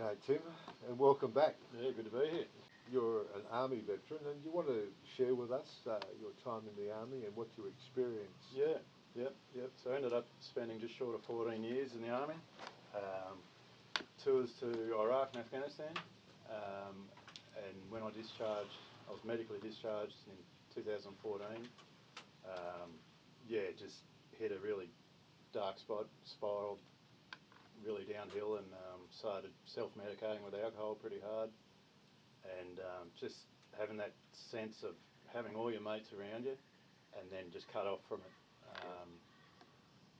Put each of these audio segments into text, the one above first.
G'day Tim, and welcome back. Yeah, good to be here. You're an Army veteran, and you want to share with us your time in the Army and what you experienced. Yeah, yep. So I ended up spending just short of 14 years in the Army. Tours to Iraq and Afghanistan. And when I discharged, I was medically discharged in 2014. Just hit a really dark spot, spiraled really downhill, and started self-medicating with alcohol pretty hard, and just having that sense of having all your mates around you and then just cut off from it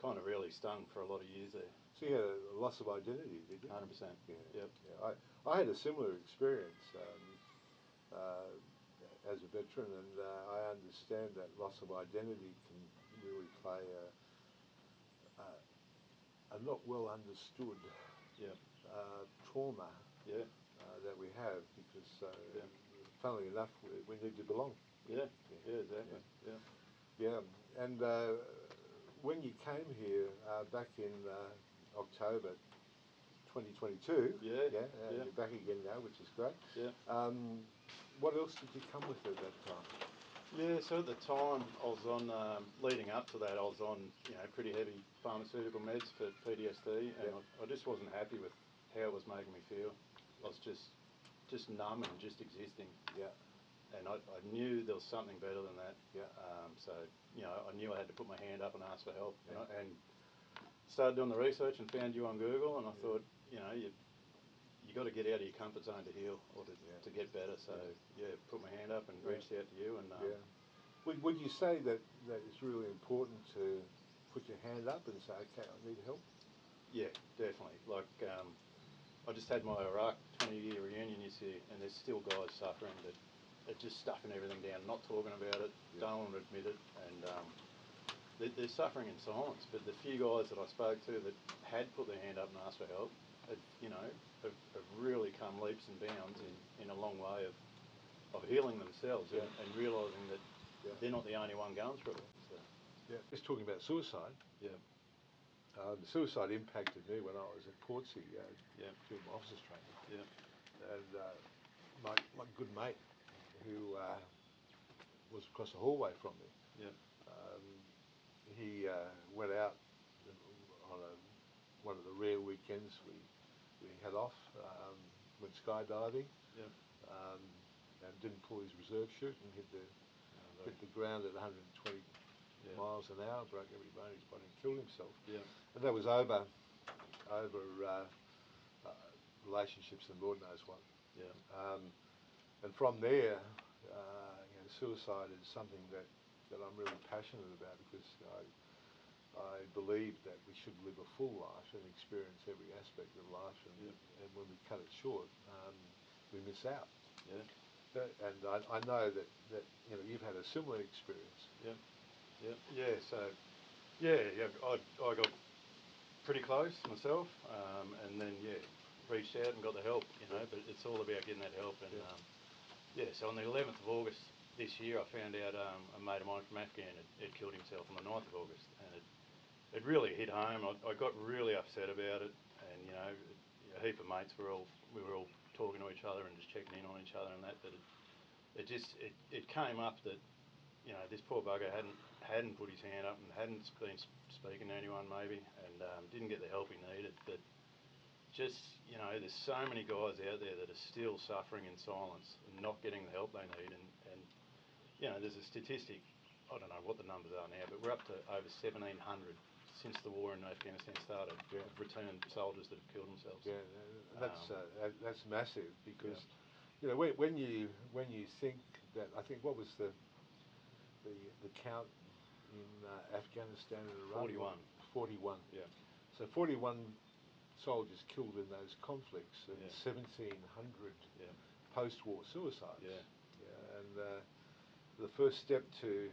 kind of really stung for a lot of years there. So you had a loss of identity, did you? 100%. Yeah. Yep. Yeah. I had a similar experience as a veteran, and I understand that loss of identity can really play a not well understood trauma that we have, because funnily enough we need to belong. Exactly. And when you came here back in October 2022, you're back again now, which is great. What else did you come with at that time? So at the time I was on, leading up to that, I was on pretty heavy pharmaceutical meds for PTSD, and I just wasn't happy with how it was making me feel. I was just numb and just existing. And I knew there was something better than that. So I knew I had to put my hand up and ask for help. And started doing the research and found you on Google, and I thought, you got to get out of your comfort zone to heal or to get better. So put my hand up and reached out to you. And would you say that it's really important to put your hand up and say, okay, I need help? Yeah, definitely. Like I just had my Iraq 20-year reunion this year, and there's still guys suffering that are just stuffing everything down, not talking about it, don't want to admit it, and they're suffering in silence. But the few guys that I spoke to that had put their hand up and asked for help, have really come leaps and bounds in a long way of healing themselves and realising that they're not the only one going through it. So. Just talking about suicide. Suicide impacted me when I was at Portsea doing my officers training. And my good mate, who was across the hallway from me, he went out on one of the rare weekends we had off, went skydiving, and didn't pull his reserve chute and hit the ground at 120 miles an hour, broke every bone in his body and killed himself. And that was over relationships and Lord knows what. And from there, suicide is something that I'm really passionate about, because I believe that we should live a full life and experience every aspect of life, and when we cut it short, we miss out. And I know that you've had a similar experience. I got pretty close myself, and then reached out and got the help. But it's all about getting that help. And so on the 11th of August this year, I found out a mate of mine from Afghan had killed himself on the 9th of August, and it really hit home. I got really upset about it, and a heap of mates we were all talking to each other and just checking in on each other and that. But it came up that this poor bugger hadn't put his hand up and hadn't been speaking to anyone maybe, and didn't get the help he needed. But just there's so many guys out there that are still suffering in silence and not getting the help they need, and there's a statistic, I don't know what the numbers are now, but we're up to over 1,700 since the war in Afghanistan started, of returned soldiers that have killed themselves. That's massive, because when you think that, I think, what was the count in Afghanistan and Iraq? 41. So 41 soldiers killed in those conflicts, and 1,700 post-war suicides. And the first step to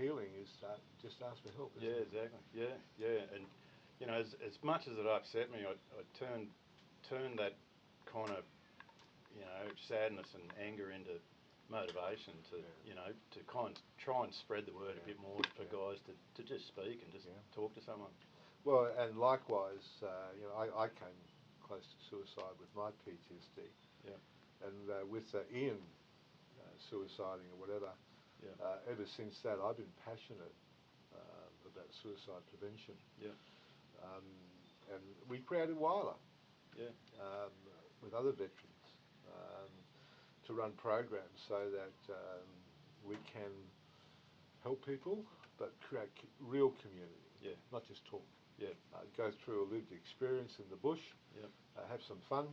healing is just ask for help. Exactly. And as much as it upset me, I turned that kind of sadness and anger into motivation to to try and spread the word a bit more for guys to just speak and just talk to someone. Well, and likewise, I came close to suicide with my PTSD. Yeah. And with Ian suiciding or whatever, ever since that I've been passionate about suicide prevention. Yeah. And we created Weiler with other veterans to run programs so that we can help people but create real community, not just talk. Go through a lived experience in the bush, have some fun,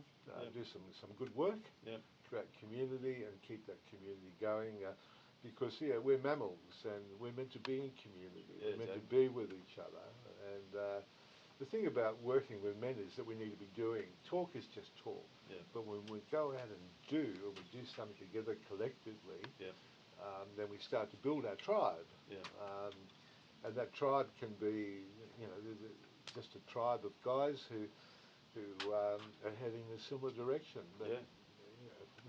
do some good work, create community and keep that community going. Because we're mammals and we're meant to be in community. We're meant to be with each other. And the thing about working with men is that we need to be doing. Talk is just talk. But when we go out and do, or we do something together collectively, then we start to build our tribe. And that tribe can be, just a tribe of guys who are heading in a similar direction. But,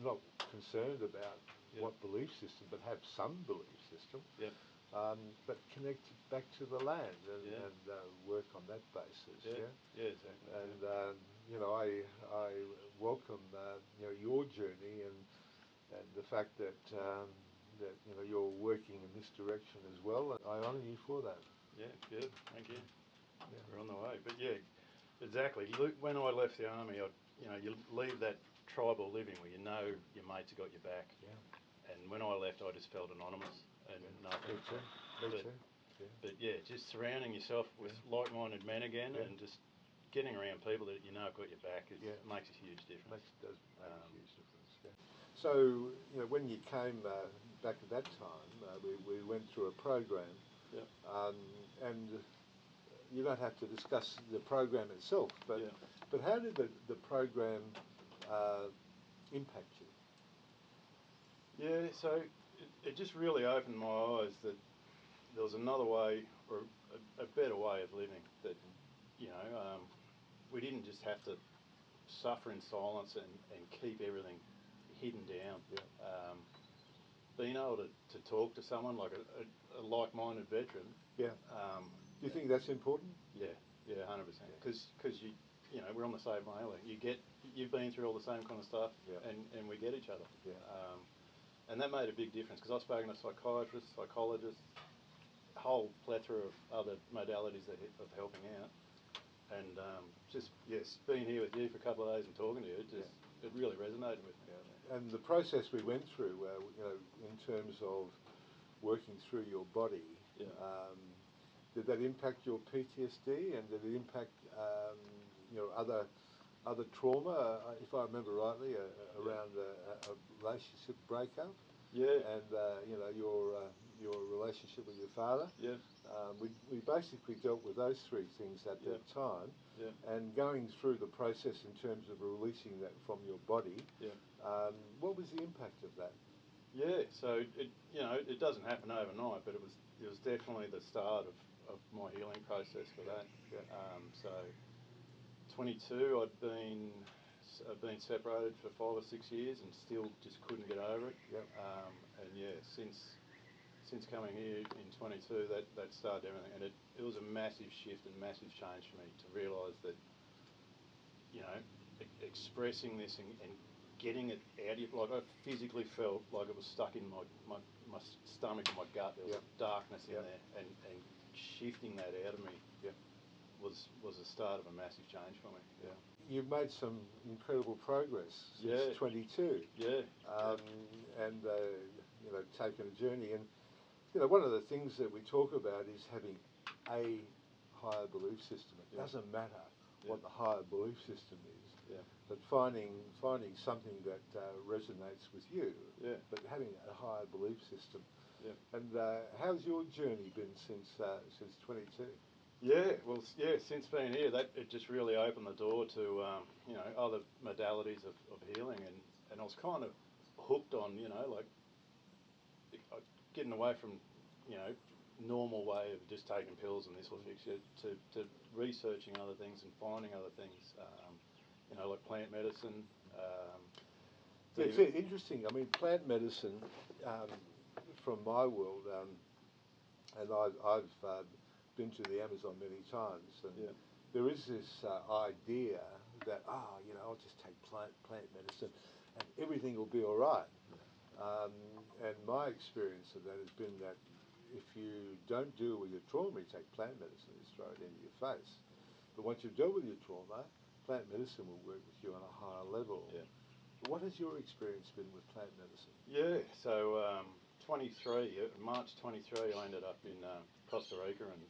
not concerned about what belief system, but have some belief system. But connect back to the land and work on that basis. Exactly. And I welcome your journey and the fact that you're working in this direction as well. And I honour you for that. Good. Thank you. We're on the way. But exactly. When I left the army, you leave that tribal living where you know your mates have got your back. And when I left, I just felt anonymous and nothing. Me too. But just surrounding yourself with like-minded men again and just getting around people that you know have got your back makes a huge difference. Does make a huge difference. So when you came back at that time, we went through a program, and you don't have to discuss the program itself, but how did the program impact you? So it just really opened my eyes that there was another way, or a better way of living, that we didn't just have to suffer in silence and keep everything hidden down. Being able to talk to someone like a like-minded veteran. Do you think that's important? 100%. Because we're on the same wavelength. You've been through all the same kind of stuff, and we get each other. And that made a big difference, because I've spoken to psychiatrists, psychologists, a whole plethora of other modalities of helping out. And being here with you for a couple of days and talking to you, it really resonated with me. And the process we went through, in terms of working through your body, did that impact your PTSD, and did it impact other trauma? If I remember rightly, around a relationship breakup, and your relationship with your father. We basically dealt with those three things at that time, and going through the process in terms of releasing that from your body. What was the impact of that? So it doesn't happen overnight, but it was definitely the start of my healing process for that. So 22, I'd been separated for 5 or 6 years and still just couldn't get over it. And since coming here in 22, that started everything, and it was a massive shift and massive change for me to realise that expressing this and getting it out of you, like I physically felt like it was stuck in my stomach and my gut. There was a darkness in there, and shifting that out of me was the start of a massive change for me. You've made some incredible progress since 22. And taken a journey, and one of the things that we talk about is having a higher belief system. It doesn't matter what the higher belief system is, but finding something that resonates with you, but having a higher belief system. And how's your journey been since 22? Since being here, it just really opened the door to other modalities of healing, and I was kind of hooked on getting away from normal way of just taking pills and this will fix you, to researching other things and finding other things, like plant medicine. It's interesting. I mean, plant medicine, from my world, and I've been to the Amazon many times, and there is this idea that, I'll just take plant medicine and everything will be all right. And my experience of that has been that if you don't deal with your trauma, you take plant medicine, you throw it into your face. But once you've dealt with your trauma, plant medicine will work with you on a higher level. Yeah. What has your experience been with plant medicine? Yeah, so 23, March 23, I ended up in Costa Rica and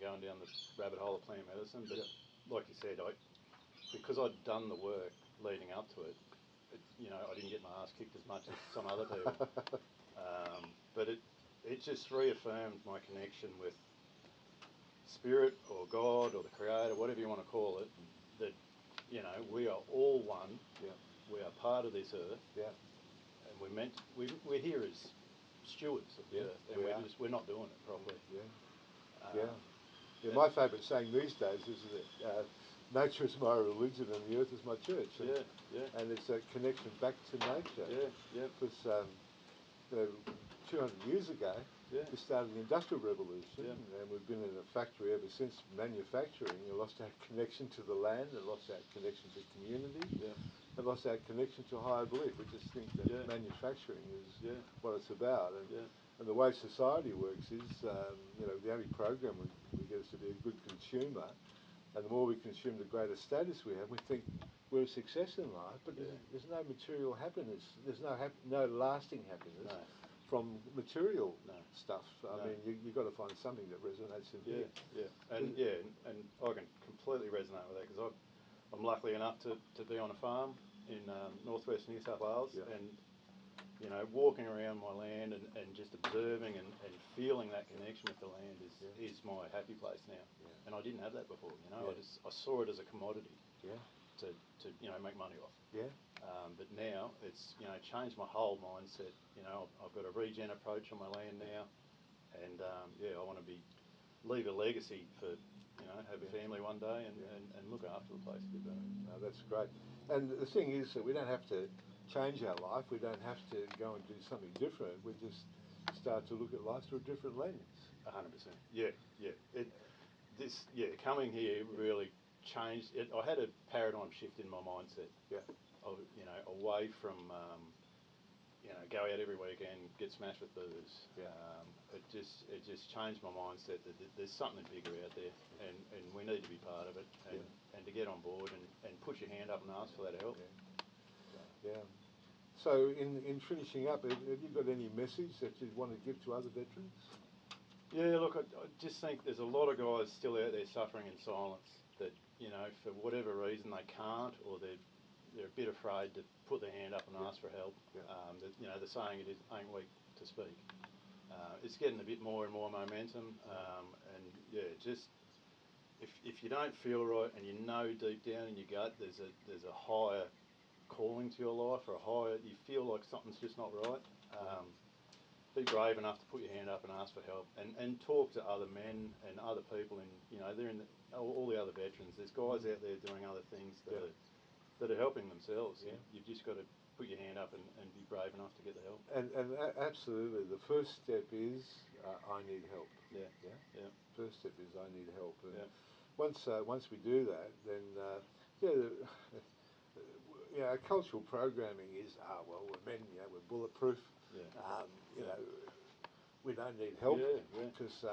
going down the rabbit hole of plant medicine. But like you said, because I'd done the work leading up to it, I didn't get my ass kicked as much as some other people. But it just reaffirmed my connection with spirit or God or the Creator, whatever you want to call it, that, we are all one. Yeah. We are part of this earth. Yeah. And we're here as stewards of the earth, and we're not doing it properly. Yeah. My favourite saying these days is that nature is my religion and the earth is my church. And it's a connection back to nature. Because 200 years ago, we started the Industrial Revolution, and we've been in a factory ever since. Manufacturing, we lost our connection to the land, and lost our connection to community, and lost our connection to higher belief. We just think that manufacturing is what it's about. And the way society works is, the only program we get is to be a good consumer, and the more we consume, the greater status we have. We think we're a success in life, but there's no material happiness. There's no lasting happiness from material stuff. I mean, you've got to find something that resonates in here. And I can completely resonate with that, because I'm lucky enough to be on a farm in northwest New South Wales, and walking around my land and just observing and feeling that connection with the land is my happy place now. And I didn't have that before. I saw it as a commodity to make money off. But now it's changed my whole mindset. I've got a regen approach on my land now, and I want to leave a legacy for have a family one day and look after the place a bit better. No, that's great. And the thing is that we don't have to change our life. We don't have to go and do something different. We just start to look at life through a different lens. 100%. Coming here really changed it. I had a paradigm shift in my mindset. Away from go out every weekend, get smashed with booze. It just changed my mindset that there's something bigger out there, and we need to be part of it, and to get on board and put your hand up and ask for that help. So in finishing up, have you got any message that you'd want to give to other veterans? Yeah, look, I just think there's a lot of guys still out there suffering in silence that, for whatever reason they can't, or they're a bit afraid to put their hand up and ask for help. The saying it is, ain't weak to speak. It's getting a bit more and more momentum, just if you don't feel right and deep down in your gut there's a higher calling to your life, or you feel like something's just not right, be brave enough to put your hand up and ask for help, and talk to other men and other people they're in all the other veterans. There's guys out there doing other things that are helping themselves. You've just got to put your hand up and be brave enough to get the help. And absolutely, the first step is I need help. First step is I need help. And once we do that, then cultural programming is we're men, we're bulletproof. We don't need help because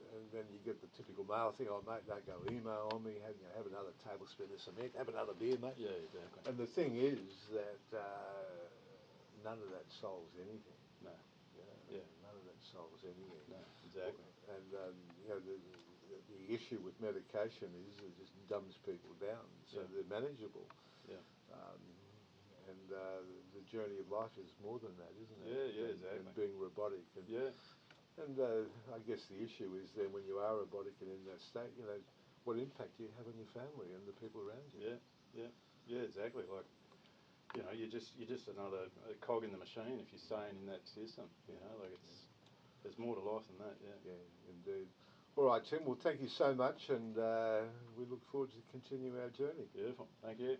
and then you get the typical male thing. Oh mate, don't go email on me. Have another tablespoon of cement. Have another beer, mate. Exactly. And the thing is that none of that solves anything. No. None of that solves anything. No, exactly. And the issue with medication is it just dumbs people down, so they're manageable. And the journey of life is more than that, isn't it? Exactly. And being robotic. And I guess the issue is then when you are robotic and in that state, what impact do you have on your family and the people around you? Exactly. Like, you're just another cog in the machine if you're staying in that system. There's more to life than that. Indeed. All right, Tim. Well, thank you so much, and we look forward to continue our journey. Beautiful. Thank you.